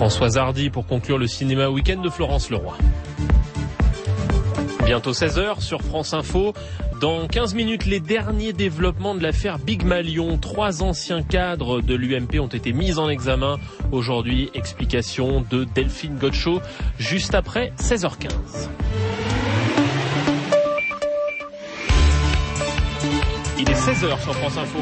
Françoise Hardy pour conclure le cinéma week-end de Florence Leroy. Bientôt 16h sur France Info. Dans 15 minutes, les derniers développements de l'affaire Big Malion. 3 anciens cadres de l'UMP ont été mis en examen aujourd'hui. Explication de Delphine Godchaux juste après 16h15. Il est 16h sur France Info.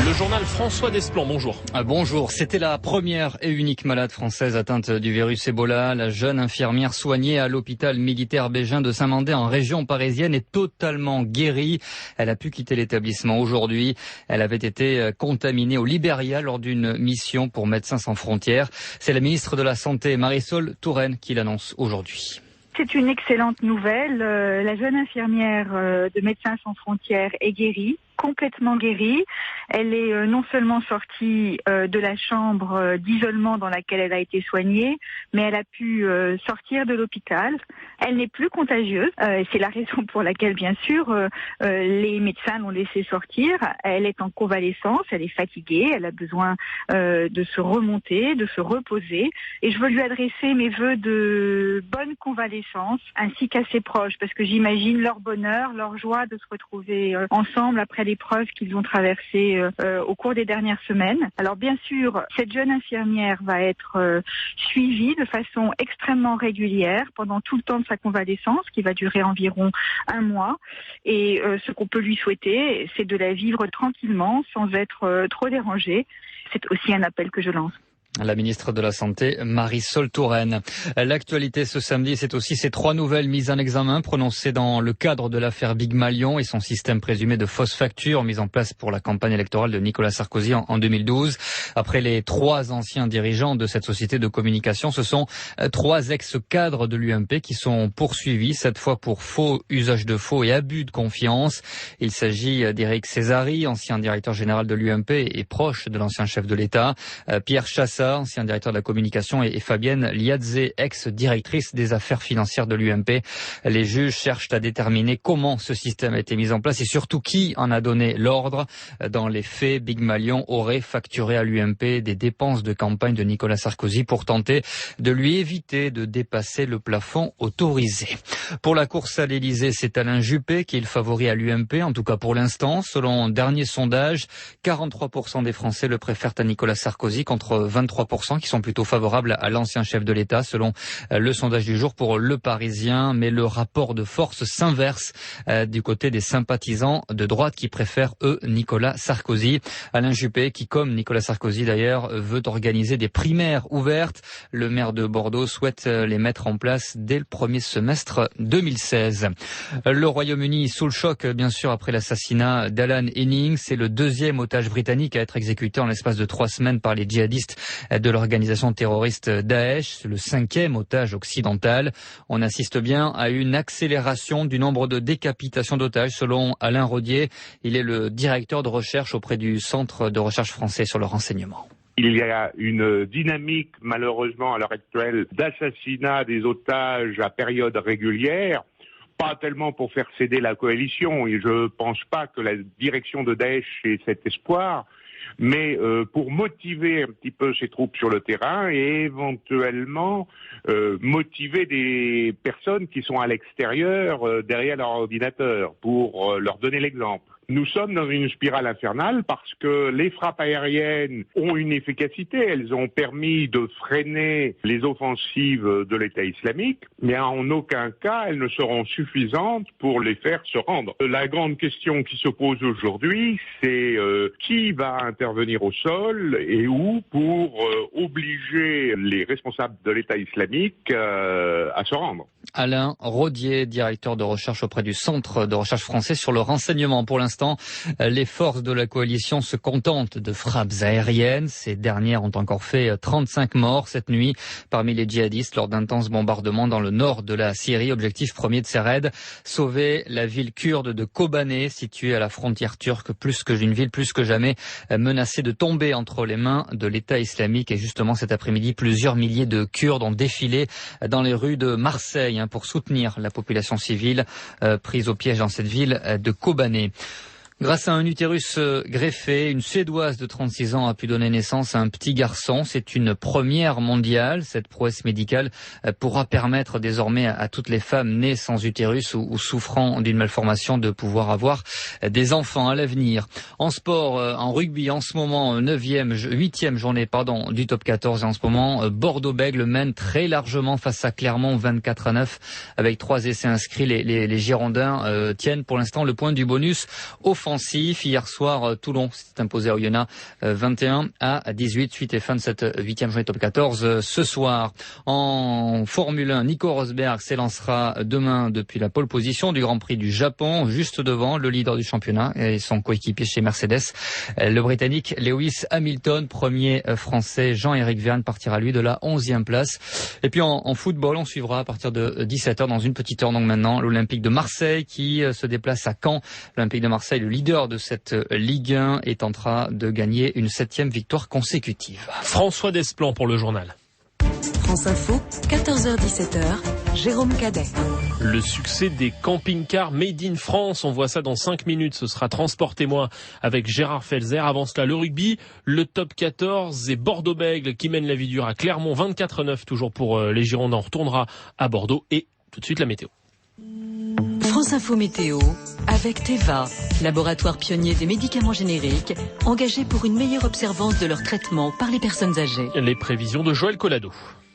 Le journal François Desplan, bonjour. Bonjour, c'était la première et unique malade française atteinte du virus Ebola. La jeune infirmière soignée à l'hôpital militaire Bégin de Saint-Mandé en région parisienne est totalement guérie. Elle a pu quitter l'établissement aujourd'hui. Elle avait été contaminée au Libéria lors d'une mission pour Médecins sans frontières. C'est la ministre de la Santé, Marisol Touraine, qui l'annonce aujourd'hui. C'est une excellente nouvelle. La jeune infirmière de Médecins sans frontières est guérie, complètement guérie. Elle est non seulement sortie de la chambre d'isolement dans laquelle elle a été soignée, mais elle a pu sortir de l'hôpital. Elle n'est plus contagieuse. C'est la raison pour laquelle, bien sûr, les médecins l'ont laissée sortir. Elle est en convalescence, elle est fatiguée, elle a besoin de se remonter, de se reposer. Et je veux lui adresser mes vœux de bonne convalescence, ainsi qu'à ses proches, parce que j'imagine leur bonheur, leur joie de se retrouver ensemble après l'épreuve qu'ils ont traversée au cours des dernières semaines. Alors bien sûr, cette jeune infirmière va être suivie de façon extrêmement régulière pendant tout le temps de sa convalescence, qui va durer environ 1 mois. Et ce qu'on peut lui souhaiter, c'est de la vivre tranquillement, sans être trop dérangée. C'est aussi un appel que je lance. La ministre de la Santé, Marisol Touraine. L'actualité ce samedi, c'est aussi ces 3 nouvelles mises en examen prononcées dans le cadre de l'affaire Big Malion et son système présumé de fausses factures mis en place pour la campagne électorale de Nicolas Sarkozy en 2012. Après les 3 anciens dirigeants de cette société de communication, ce sont 3 ex-cadres de l'UMP qui sont poursuivis, cette fois pour faux, usage de faux et abus de confiance. Il s'agit d'Éric Césari, ancien directeur général de l'UMP et proche de l'ancien chef de l'État, Pierre Chassat, ancien directeur de la communication, et Fabienne Liadze, ex-directrice des affaires financières de l'UMP. Les juges cherchent à déterminer comment ce système a été mis en place et surtout qui en a donné l'ordre. Dans les faits, Big Malion aurait facturé à l'UMP des dépenses de campagne de Nicolas Sarkozy pour tenter de lui éviter de dépasser le plafond autorisé. Pour la course à l'Élysée, c'est Alain Juppé qui est le favori à l'UMP, en tout cas pour l'instant. Selon un dernier sondage, 43% des Français le préfèrent à Nicolas Sarkozy contre 23% qui sont plutôt favorables à l'ancien chef de l'État, selon le sondage du jour pour Le Parisien. Mais le rapport de force s'inverse du côté des sympathisants de droite qui préfèrent, eux, Nicolas Sarkozy. Alain Juppé, qui, comme Nicolas Sarkozy d'ailleurs, veut organiser des primaires ouvertes. Le maire de Bordeaux souhaite les mettre en place dès le premier semestre 2016. Le Royaume-Uni sous le choc, bien sûr, après l'assassinat d'Alan Henning. C'est le 2e otage britannique à être exécuté en l'espace de 3 semaines par les djihadistes de l'organisation terroriste Daesh, le 5e otage occidental. On assiste bien à une accélération du nombre de décapitations d'otages, selon Alain Rodier. Il est le directeur de recherche auprès du Centre de recherche français sur le renseignement. Il y a une dynamique, malheureusement, à l'heure actuelle, d'assassinat des otages à période régulière. Pas tellement pour faire céder la coalition, et je ne pense pas que la direction de Daesh ait cet espoir, mais pour motiver un petit peu ses troupes sur le terrain et éventuellement motiver des personnes qui sont à l'extérieur, derrière leur ordinateur, pour leur donner l'exemple. Nous sommes dans une spirale infernale parce que les frappes aériennes ont une efficacité, elles ont permis de freiner les offensives de l'État islamique, mais en aucun cas elles ne seront suffisantes pour les faire se rendre. La grande question qui se pose aujourd'hui, c'est qui va intervenir au sol et où pour obliger les responsables de l'État islamique à se rendre. Alain Rodier, directeur de recherche auprès du Centre de recherche français sur le renseignement. Pour l'instant, les forces de la coalition se contentent de frappes aériennes. Ces dernières ont encore fait 35 morts cette nuit parmi les djihadistes lors d'intenses bombardements dans le nord de la Syrie. Objectif premier de ces raids, sauver la ville kurde de Kobané, située à la frontière turque, plus que jamais menacée de tomber entre les mains de l'État islamique. Et justement, cet après-midi, plusieurs milliers de Kurdes ont défilé dans les rues de Marseille pour soutenir la population civile prise au piège dans cette ville de Kobané. Grâce à un utérus greffé, une Suédoise de 36 ans a pu donner naissance à un petit garçon. C'est une première mondiale. Cette prouesse médicale pourra permettre désormais à toutes les femmes nées sans utérus ou souffrant d'une malformation de pouvoir avoir des enfants à l'avenir. En sport, en rugby, en ce moment, 8e journée du top 14. Et en ce moment, Bordeaux-Bègles mène très largement face à Clermont 24-9 avec 3 essais inscrits. Les Girondins tiennent pour l'instant le point du bonus offensif. Hier soir, Toulon s'est imposé à Oyonnax 21-18. Suite et fin de cette 8e journée top 14 ce soir. En Formule 1, Nico Rosberg s'élancera demain depuis la pole position du Grand Prix du Japon, juste devant le leader du championnat et son coéquipier chez Mercedes, le Britannique Lewis Hamilton. Premier français, Jean-Éric Vergne, partira lui de la 11e place. Et puis en football, on suivra à partir de 17h dans une petite heure donc maintenant l'Olympique de Marseille qui se déplace à Caen. L'Olympique de Marseille, le leader de cette Ligue 1, est en train de gagner une 7e victoire consécutive. François Desplan pour le journal. France Info, 14h-17h, Jérôme Cadet. Le succès des camping-cars Made in France, on voit ça dans 5 minutes, ce sera Transportez-moi avec Gérard Felzer. Avant cela, le rugby, le top 14 et Bordeaux-Bègles qui mène la vie dure à Clermont 24-9 toujours pour les Girondins. On retournera à Bordeaux et tout de suite la météo. France Info Météo avec Teva, laboratoire pionnier des médicaments génériques, engagé pour une meilleure observance de leur traitement par les personnes âgées. Les prévisions de Joël Collado.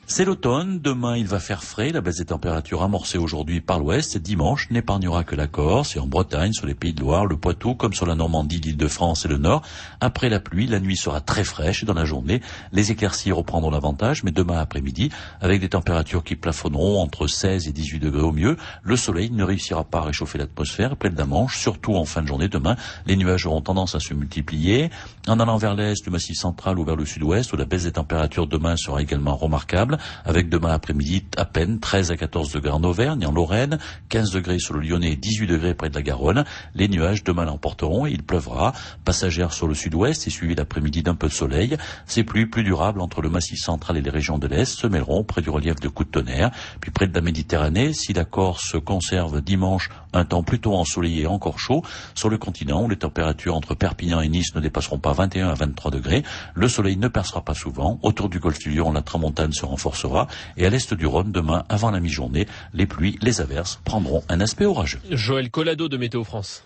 C'est l'automne, demain il va faire frais, la baisse des températures amorcée aujourd'hui par l'ouest, dimanche n'épargnera que la Corse et en Bretagne, sur les Pays de Loire, le Poitou, comme sur la Normandie, l'Île-de-France et le Nord. Après la pluie, la nuit sera très fraîche et dans la journée, les éclaircies reprendront l'avantage, mais demain après-midi, avec des températures qui plafonneront entre 16 et 18 degrés au mieux, le soleil ne réussira pas à réchauffer l'atmosphère près de la Manche, surtout en fin de journée demain. Les nuages auront tendance à se multiplier. En allant vers l'est, le massif central ou vers le sud-ouest, où la baisse des températures demain sera également remarquable, avec demain après-midi à peine 13 à 14 degrés en Auvergne et en Lorraine, 15 degrés sur le Lyonnais et 18 degrés près de la Garonne. Les nuages demain l'emporteront et il pleuvra, passagère sur le sud-ouest et suivi l'après-midi d'un peu de soleil. Ces pluies plus durables entre le massif central et les régions de l'Est se mêleront près du relief de coups de tonnerre. Puis près de la Méditerranée, si la Corse conserve dimanche un temps plutôt ensoleillé et encore chaud, sur le continent où les températures entre Perpignan et Nice ne dépasseront pas 21 à 23 degrés, le soleil ne percera pas souvent. Autour du golfe du Lion, la tramontane se renforcera et à l'est du Rhône, demain, avant la mi-journée, les pluies, les averses prendront un aspect orageux. Joël Collado de Météo France.